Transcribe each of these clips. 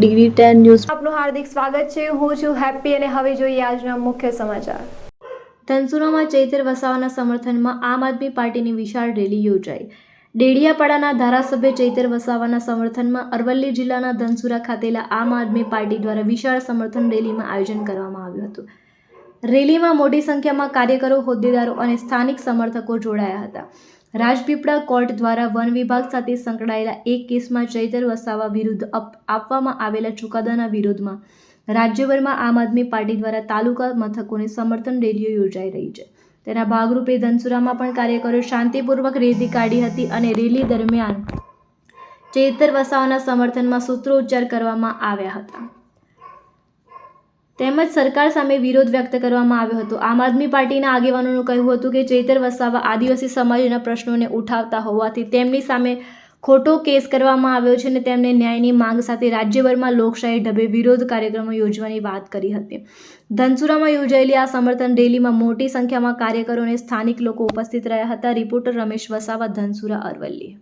DD10 news આપનું હાર્દિક સ્વાગત છે। હું છું હેપી અને હવે જોઈએ આજના મુખ્ય સમાચાર। ધનસુરામાં ચૈતર વસાવાના સમર્થનમાં આમ આદમી પાર્ટીની વિશાળ રેલી યોજાઈ। ડેડિયાપાડાના ધારાસભ્ય ચૈતર વસાવાના સમર્થનમાં અરવલ્લી જિલ્લાના ધનસુરા ખાતેલા આમ આદમી પાર્ટી દ્વારા વિશાળ સમર્થન રેલીમાં આયોજન કરવામાં આવ્યું હતું। રેલીમાં મોટી સંખ્યામાં કાર્યકરો, હોદ્દેદારો અને સ્થાનિક સમર્થકો જોડાયા હતા। રાજપીપળા કોર્ટ દ્વારા વન વિભાગ સાથે સંકળાયેલા એક કેસમાં ચૈતર વસાવા વિરુદ્ધ આપવામાં આવેલા ચુકાદાના વિરોધમાં રાજ્યભરમાં આમ આદમી પાર્ટી દ્વારા તાલુકા મથકોની સમર્થન રેલીઓ યોજાઈ રહી છે। તેના ભાગરૂપે ધનસુરામાં પણ કાર્યકરોએ શાંતિપૂર્વક રેલી કાઢી હતી અને રેલી દરમિયાન ચૈતર વસાવાના સમર્થનમાં સૂત્રોચ્ચાર કરવામાં આવ્યા હતા તેમજ સરકાર સામે વિરોધ વ્યક્ત કરવામાં આવ્યો હતો। આમ આદમી પાર્ટીના આગેવાનોનું કહેવું હતું કે ચૈતર વસાવા આદિવાસી સમાજના પ્રશ્નોને ઉઠાવતા હોવાથી તેમની સામે ખોટો કેસ કરવામાં આવ્યો છે અને તેમને ન્યાયની માંગ સાથે રાજ્યભરમાં લોકશાહી ઢબે વિરોધ કાર્યક્રમો યોજવાની વાત કરી હતી। ધનસુરામાં યોજાયેલી આ સમર્થન રેલીમાં મોટી સંખ્યામાં કાર્યકરો અને સ્થાનિક લોકો ઉપસ્થિત રહ્યા હતા। રિપોર્ટર રમેશ વસાવા, ધનસુરા, અરવલ્લી।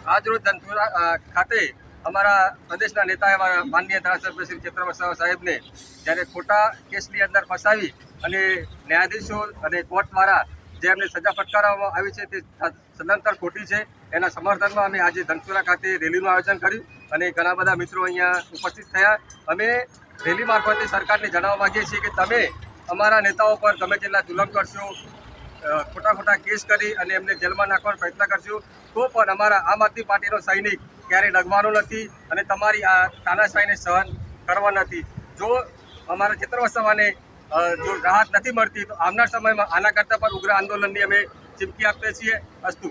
આજરોજ ધનસુરા ખાતે અમારા પ્રદેશના નેતા એવા માનનીય ધારાસભ્ય શ્રી ચૈતર વસાવા સાહેબને જ્યારે ખોટા કેસની અંદર ફસાવી અને ન્યાયાધીશો અને કોર્ટ દ્વારા જે એમને સજા ફટકારવામાં આવી છે તે સદંતર ખોટી છે। એના સમર્થનમાં અમે આજે ધનસુરા ખાતે રેલીનું આયોજન કર્યું અને ઘણા બધા મિત્રો અહીંયા ઉપસ્થિત થયા। અમે રેલી મારફતે સરકારને જણાવવા માગીએ છીએ કે તમે અમારા નેતાઓ પર ગમે તેટલા જુલમ કરશો, ખોટા કેસ કરી અને એમને જેલમાં નાખવાનો પ્રયત્ન કરશો તો પણ અમારા આમ આદમી પાર્ટીનો સૈનિક ક્યારેય ડગવાનો નથી અને તમારી આ તાનાશાહીને સહન કરવા નથી। જો અમારા ચૈતર વસાવાને જો રાહત નથી મળતી તો આવનાર સમયમાં આના કરતાં પણ ઉગ્ર આંદોલનની અમે ચીમકી આપીએ છીએ। અસ્તુ।